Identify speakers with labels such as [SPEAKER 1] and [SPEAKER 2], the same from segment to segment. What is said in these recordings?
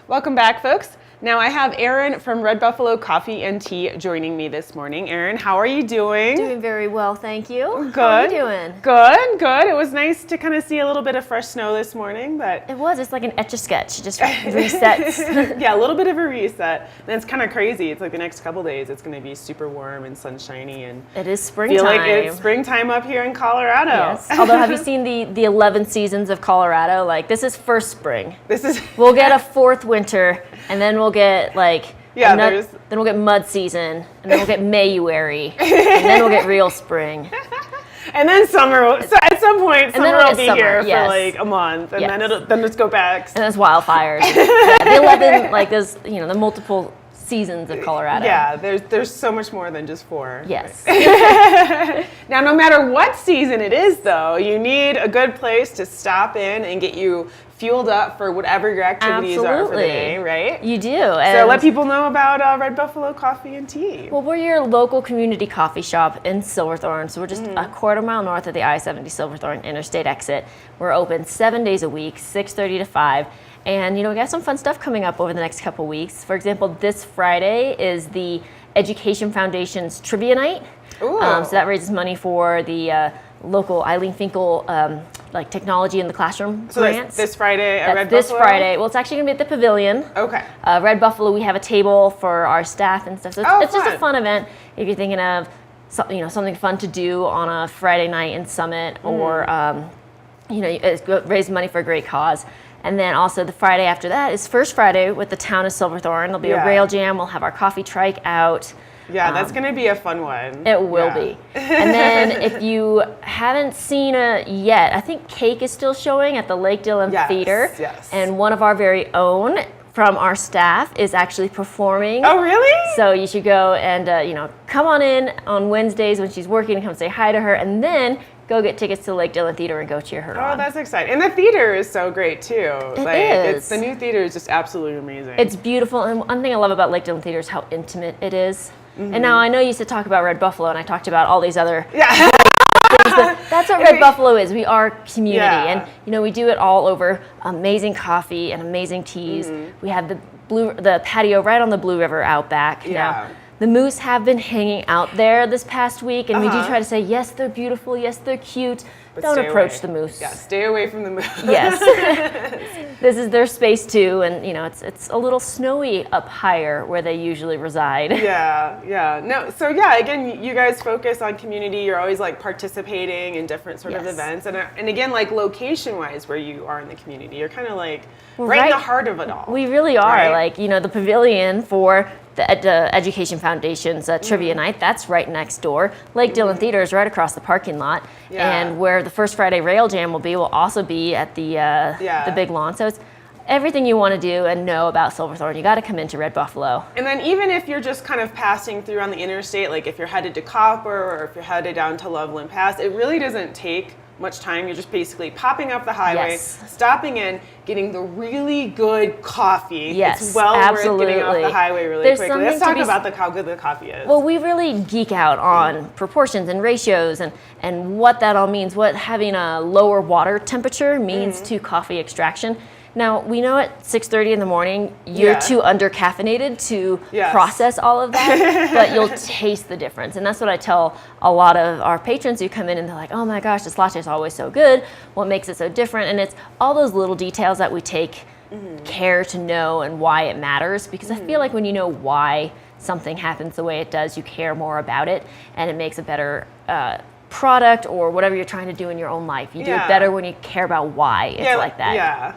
[SPEAKER 1] Welcome back, folks. Now I have Erin from Red Buffalo Coffee and Tea joining me this morning. Erin, how are you doing?
[SPEAKER 2] Doing very well, thank you.
[SPEAKER 1] Good.
[SPEAKER 2] How are you doing?
[SPEAKER 1] Good, good. It was nice to kind of see a little bit of fresh snow this morning, but
[SPEAKER 2] It was. It's like an Etch-a-Sketch. It just resets.
[SPEAKER 1] yeah, a little bit of a reset. And it's kind of crazy. It's like the next couple days, it's going to be super warm and sunshiny, and
[SPEAKER 2] It is springtime.
[SPEAKER 1] feel like it's springtime up here in Colorado.
[SPEAKER 2] Yes. Although, have you seen the 11 seasons of Colorado? Like, this is first spring.
[SPEAKER 1] This is
[SPEAKER 2] We'll get a fourth winter, and then we'll get like
[SPEAKER 1] Yeah,
[SPEAKER 2] then we'll get mud season, and then we'll get Mayuary, and then we'll get real spring.
[SPEAKER 1] and then summer. So at some point,
[SPEAKER 2] And then
[SPEAKER 1] summer
[SPEAKER 2] we'll
[SPEAKER 1] will
[SPEAKER 2] get
[SPEAKER 1] be
[SPEAKER 2] summer,
[SPEAKER 1] here
[SPEAKER 2] yes.
[SPEAKER 1] for like a month, and
[SPEAKER 2] Yes.
[SPEAKER 1] then it's go back.
[SPEAKER 2] And there's wildfires. Yeah, the 11, like those, the multiple seasons of Colorado.
[SPEAKER 1] Yeah, there's so much more than just 4.
[SPEAKER 2] Yes.
[SPEAKER 1] Now, no matter what season it is, though, you need a good place to stop in and get you fueled up for whatever your activities are for the
[SPEAKER 2] Absolutely.
[SPEAKER 1] day, right?
[SPEAKER 2] You do.
[SPEAKER 1] So
[SPEAKER 2] And
[SPEAKER 1] let people know about Red Buffalo Coffee and Tea.
[SPEAKER 2] well, we're your local community coffee shop in Silverthorne. So we're just a quarter mile north of the I-70 Silverthorne interstate exit. We're open 7 days a week, 6:30 to 5. And, we got some fun stuff coming up over the next couple weeks. For example, this Friday is the Education Foundation's Trivia Night.
[SPEAKER 1] Ooh.
[SPEAKER 2] So that raises money for the local Eileen Finkel like technology in the classroom
[SPEAKER 1] So
[SPEAKER 2] grants.
[SPEAKER 1] that's this Friday at
[SPEAKER 2] That's
[SPEAKER 1] Red
[SPEAKER 2] this
[SPEAKER 1] Buffalo?
[SPEAKER 2] Friday. Well, it's actually going to be at the Pavilion.
[SPEAKER 1] Okay.
[SPEAKER 2] Red Buffalo, we have a table for our staff and stuff. So it's just a
[SPEAKER 1] fun.
[SPEAKER 2] fun event if you're thinking of something fun to do on a Friday night in Summit, or raise money for a great cause. And then also the Friday after that is First Friday with the town of Silverthorne. There'll be
[SPEAKER 1] Yeah.
[SPEAKER 2] a rail jam. We'll have our coffee trike out.
[SPEAKER 1] Yeah, that's going to be a fun one.
[SPEAKER 2] It will
[SPEAKER 1] Yeah.
[SPEAKER 2] be. And then if you haven't seen it yet, I think Cake is still showing at the Lake Dillon
[SPEAKER 1] Yes,
[SPEAKER 2] Theater.
[SPEAKER 1] yes.
[SPEAKER 2] And one of our very own from our staff is actually performing.
[SPEAKER 1] Oh, really?
[SPEAKER 2] So you should go and come on in on Wednesdays when she's working and come say hi to her, and then go get tickets to the Lake Dillon Theater and go cheer her
[SPEAKER 1] Oh,
[SPEAKER 2] on.
[SPEAKER 1] that's exciting. And the theater is so great, too.
[SPEAKER 2] It is.
[SPEAKER 1] The new theater is just absolutely amazing.
[SPEAKER 2] It's beautiful, and one thing I love about Lake Dillon Theater is how intimate it is. And now I know you used to talk about Red Buffalo, and I talked about all these other
[SPEAKER 1] yeah.
[SPEAKER 2] things, but that's what Red Buffalo is. We are community,
[SPEAKER 1] Yeah.
[SPEAKER 2] and we do it all over. Amazing coffee and amazing teas. We have the patio right on the Blue River out back.
[SPEAKER 1] Yeah.
[SPEAKER 2] Now, the moose have been hanging out there this past week, and we do
[SPEAKER 1] Uh-huh.
[SPEAKER 2] try to say, yes, they're beautiful, yes, they're cute.
[SPEAKER 1] But
[SPEAKER 2] Don't
[SPEAKER 1] stay
[SPEAKER 2] approach
[SPEAKER 1] away.
[SPEAKER 2] the moose.
[SPEAKER 1] Yeah, stay away from the moose.
[SPEAKER 2] Yes. This is their space too, and it's a little snowy up higher where they usually reside.
[SPEAKER 1] Yeah. No, so yeah, again, you guys focus on community. You're always like participating in different sort of
[SPEAKER 2] Yes.
[SPEAKER 1] events. And again, like location-wise where you are in the community, you're kind of like
[SPEAKER 2] We're
[SPEAKER 1] right in the
[SPEAKER 2] right-
[SPEAKER 1] heart of it all.
[SPEAKER 2] We really are.
[SPEAKER 1] Right?
[SPEAKER 2] Like, the pavilion for the Education Foundation's Trivia Night, that's right next door. Lake Dillon Theater is right across the parking lot.
[SPEAKER 1] Yeah.
[SPEAKER 2] And where the First Friday Rail Jam will also be at the big lawn. So it's everything you want to do and know about Silverthorne. You got to come into Red Buffalo.
[SPEAKER 1] And then even if you're just kind of passing through on the interstate, like if you're headed to Copper or if you're headed down to Loveland Pass, it really doesn't take much time. You're just basically popping up the highway,
[SPEAKER 2] Yes.
[SPEAKER 1] stopping in, getting the really good coffee.
[SPEAKER 2] Yes,
[SPEAKER 1] it's well worth getting off
[SPEAKER 2] absolutely.
[SPEAKER 1] the highway really
[SPEAKER 2] There's
[SPEAKER 1] quickly. Let's
[SPEAKER 2] something
[SPEAKER 1] talk
[SPEAKER 2] to be
[SPEAKER 1] about how good the coffee is.
[SPEAKER 2] Well, we really geek out on proportions and ratios and what that all means, what having a lower water temperature means to coffee extraction. Now, we know at 6:30 in the morning, you're
[SPEAKER 1] Yeah.
[SPEAKER 2] too under-caffeinated to
[SPEAKER 1] Yes.
[SPEAKER 2] process all of that, but you'll taste the difference. And that's what I tell a lot of our patrons who come in and they're like, oh my gosh, this latte is always so good. What makes it so different? And it's all those little details that we take care to know and why it matters, because I feel like when you know why something happens the way it does, you care more about it, and it makes a better product or whatever you're trying to do in your own life. You do
[SPEAKER 1] Yeah.
[SPEAKER 2] it better when you care about why it's like that.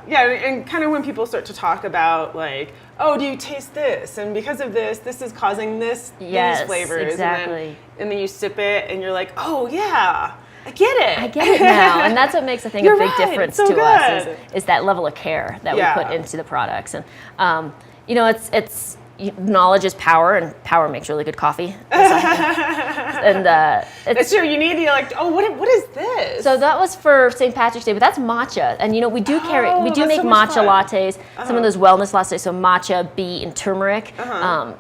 [SPEAKER 1] Yeah, and kind of when people start to talk about like, oh, do you taste this? And because of this is causing these
[SPEAKER 2] Yes,
[SPEAKER 1] flavors.
[SPEAKER 2] exactly.
[SPEAKER 1] And then you sip it and you're like, oh yeah, I get it.
[SPEAKER 2] I get it now, and that's what makes I think
[SPEAKER 1] You're
[SPEAKER 2] a big
[SPEAKER 1] right,
[SPEAKER 2] difference
[SPEAKER 1] so
[SPEAKER 2] to us
[SPEAKER 1] good.
[SPEAKER 2] is that level of care that
[SPEAKER 1] Yeah.
[SPEAKER 2] we put into the products. And it's knowledge is power, and power makes really good coffee. And
[SPEAKER 1] It's true. You need to like, oh, what is this?
[SPEAKER 2] so that was for St. Patrick's Day, but that's matcha, and we do
[SPEAKER 1] Oh,
[SPEAKER 2] make
[SPEAKER 1] that's so much
[SPEAKER 2] matcha
[SPEAKER 1] fun.
[SPEAKER 2] lattes. Some of those wellness lattes, so matcha, beet, and turmeric.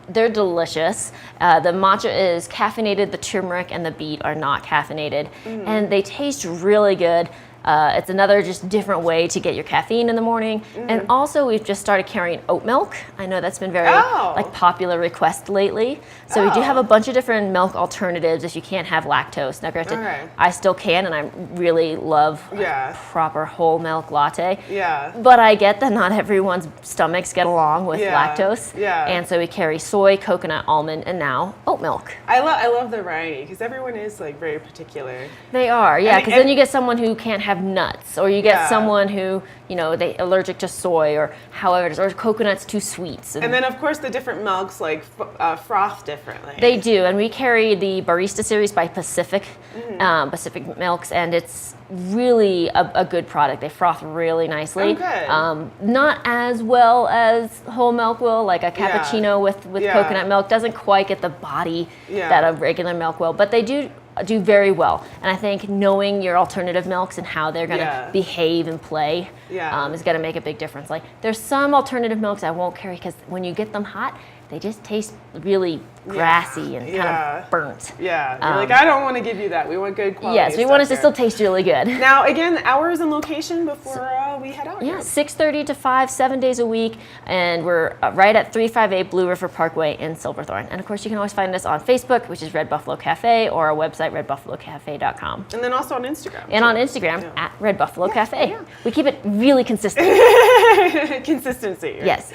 [SPEAKER 2] They're delicious. The matcha is caffeinated. The turmeric and the beet are not caffeinated, and they taste really good. It's another just different way to get your caffeine in the morning. And also we've just started carrying oat milk. I know that's been very like popular request lately. So we do have a bunch of different milk alternatives if you can't have lactose. Now granted, I still can, and I really love a proper whole milk latte.
[SPEAKER 1] Yeah.
[SPEAKER 2] But I get that not everyone's stomachs get along with lactose.
[SPEAKER 1] Yeah.
[SPEAKER 2] And so we carry soy, coconut, almond, and now oat milk.
[SPEAKER 1] I love the variety because everyone is like very particular.
[SPEAKER 2] They are, yeah, because then you get someone who can't have nuts, or you get someone who, you know, they allergic to soy, or however it is, or coconut's too sweet.
[SPEAKER 1] And then of course the different milks like froth differently.
[SPEAKER 2] They do, and we carry the Barista series by Pacific, Pacific Milks, and it's really a good product. They froth really nicely.
[SPEAKER 1] Oh, good.
[SPEAKER 2] Not as well as whole milk will, like a cappuccino with coconut milk doesn't quite get the body that a regular milk will, but they do very well. And I think knowing your alternative milks and how they're going to behave and play is going to make a big difference. Like there's some alternative milks I won't carry because when you get them hot, they just taste really grassy and kind of burnt.
[SPEAKER 1] Yeah, you're like, I don't want to give you that. We want good quality.
[SPEAKER 2] Yes, we want it to still taste really good.
[SPEAKER 1] Now, again, hours and location before we head out.
[SPEAKER 2] Yeah, 6:30 to 5, 7 days a week, and we're right at 358 Blue River Parkway in Silverthorne. And of course, you can always find us on Facebook, which is Red Buffalo Cafe, or our website, redbuffalocafe.com.
[SPEAKER 1] And then also on Instagram.
[SPEAKER 2] And on Instagram, at Red Buffalo Cafe. We keep it really consistent.
[SPEAKER 1] Consistency. Right?
[SPEAKER 2] Yes.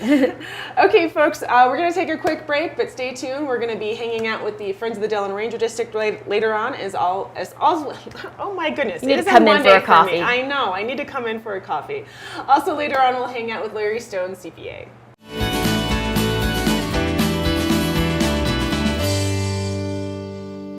[SPEAKER 1] Okay, folks, we're going to take a quick break, but stay tuned. We're going to be hanging out with the Friends of the Delaware Ranger District later on. Oh my goodness.
[SPEAKER 2] You need to come in for a coffee.
[SPEAKER 1] I know. I need to come in for a coffee. Also, later on, we'll hang out with Larry Stone, CPA.